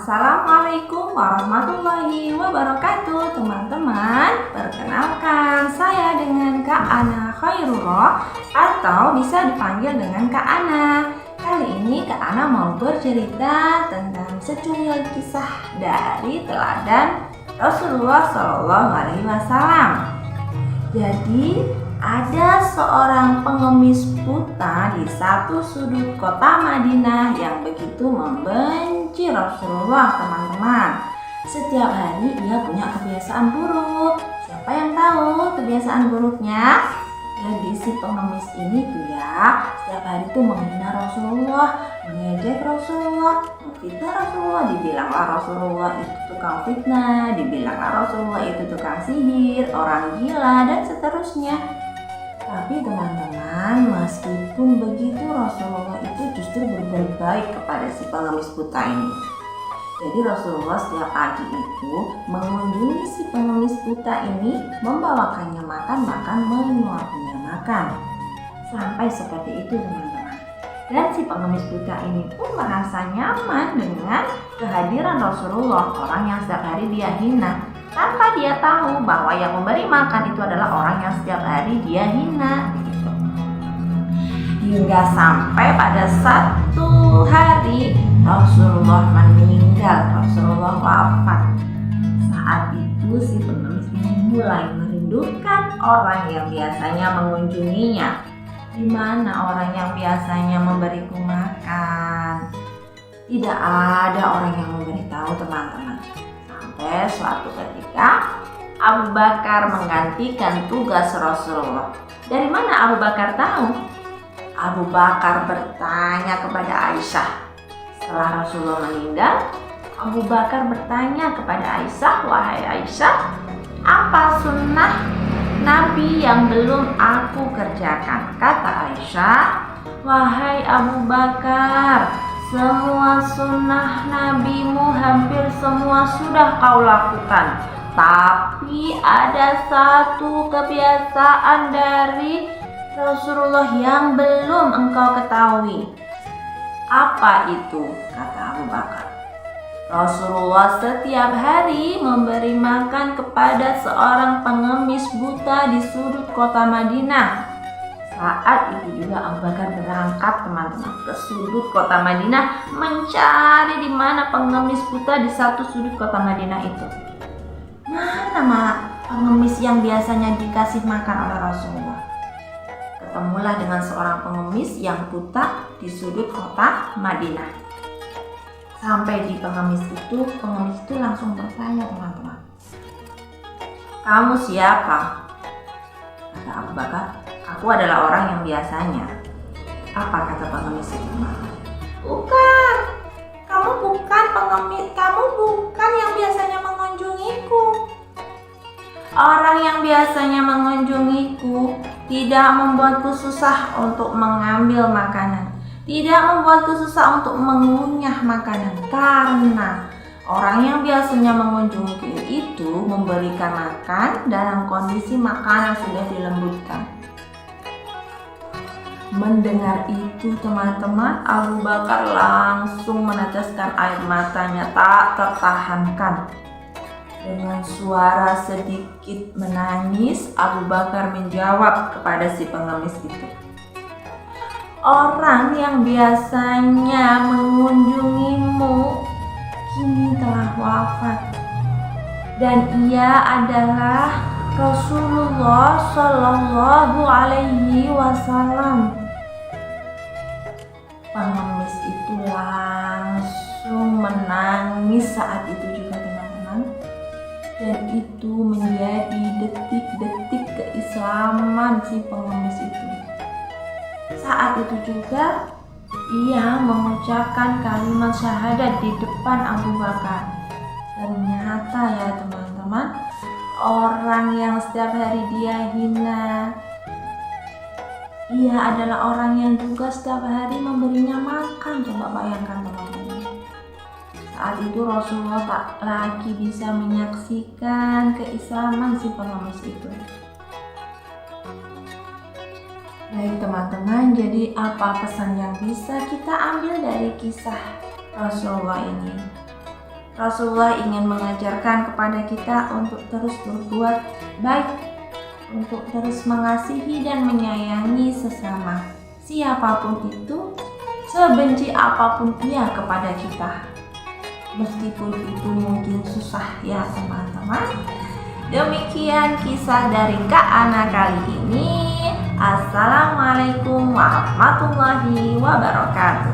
Assalamualaikum warahmatullahi wabarakatuh teman-teman. Perkenalkan, saya dengan Kak Ana Khairullah atau bisa dipanggil dengan Kak Ana. Kali ini Kak Ana mau bercerita tentang secuil kisah dari teladan Rasulullah SAW. Jadi ada seorang pengemis buta di satu sudut kota Madinah yang begitu membenci Rasulullah, teman-teman. Setiap hari ia punya kebiasaan buruk. Siapa yang tahu kebiasaan buruknya? Jadi si pengemis ini tuh ya, setiap hari tuh menghina Rasulullah, mengejek Rasulullah, memfitnah Rasulullah, dibilanglah Rasulullah itu tukang fitnah, dibilanglah Rasulullah itu tukang sihir, orang gila, dan seterusnya. Tapi teman-teman, meskipun begitu Rasulullah itu justru berbuat baik kepada si pengemis buta ini. Jadi Rasulullah setiap pagi itu mengunjungi si pengemis buta ini, membawakannya makan, bahkan menyuapinya makan. Sampai seperti itu teman-teman. Dan si pengemis buta ini pun merasa nyaman dengan kehadiran Rasulullah, orang yang setiap hari dia hina. Tanpa dia tahu bahwa yang memberi makan itu adalah orang yang setiap hari dia hina gitu. Hingga sampai pada satu hari Rasulullah meninggal, Rasulullah wafat. Saat itu si pengemis ini mulai merindukan orang yang biasanya mengunjunginya. Di mana orang yang biasanya memberiku makan? Tidak ada orang yang memberitahu teman-teman. Sampai suatu ketika Abu Bakar menggantikan tugas Rasulullah. Dari mana Abu Bakar tahu? Abu Bakar bertanya kepada Aisyah. Setelah Rasulullah meninggal, Abu Bakar bertanya kepada Aisyah, "Wahai Aisyah, apa sunnah Nabi yang belum aku kerjakan?" Kata Aisyah, "Wahai Abu Bakar, semua sunnah nabimu hampir semua sudah kau lakukan. Tapi ada satu kebiasaan dari Rasulullah yang belum engkau ketahui." "Apa itu?" kata Abu Bakar. "Rasulullah setiap hari memberi makan kepada seorang pengemis buta di sudut kota Madinah." Saat itu juga Abu Bakar berangkat teman-teman ke sudut kota Madinah mencari di mana pengemis buta di satu sudut kota Madinah itu. Mana pengemis yang biasanya dikasih makan oleh Rasulullah? Ketemulah dengan seorang pengemis yang buta di sudut kota Madinah. Sampai di pengemis itu langsung bertanya, teman-teman, "Kamu siapa?" Kata Abu Bakar, "Aku adalah orang yang biasanya." Apa kata pengemis itu? "Bukan, kamu bukan pengemis, kamu bukan yang biasanya mengunjungiku. Orang yang biasanya mengunjungiku tidak membuatku susah untuk mengambil makanan, tidak membuatku susah untuk mengunyah makanan, karena orang yang biasanya mengunjungiku itu memberikan makan dalam kondisi makanan sudah dilembutkan." Mendengar itu teman-teman, Abu Bakar langsung meneteskan air matanya tak tertahankan. Dengan suara sedikit menangis, Abu Bakar menjawab kepada si pengemis itu, "Orang yang biasanya mengunjungimu kini telah wafat, dan ia adalah Rasulullah Shallallahu Alaihi Wasallam." Pengemis itu langsung menangis saat itu juga teman-teman, dan itu menjadi detik-detik keislaman si pengemis itu. Saat itu juga ia mengucapkan kalimat syahadat di depan Abu Bakar. Ternyata ya teman-teman, orang yang setiap hari dia hina, ia adalah orang yang juga setiap hari memberinya makan. Coba bayangkan teman-teman. Saat itu Rasulullah tak lagi bisa menyaksikan keislaman si pengemis itu. Baik teman-teman, jadi apa pesan yang bisa kita ambil dari kisah Rasulullah ini? Rasulullah ingin mengajarkan kepada kita untuk terus berbuat baik, untuk terus mengasihi dan menyayangi sesama, siapapun itu, sebenci apapun ia kepada kita. Meskipun itu mungkin susah ya teman-teman. Demikian kisah dari Kak Ana kali ini. Assalamualaikum warahmatullahi wabarakatuh.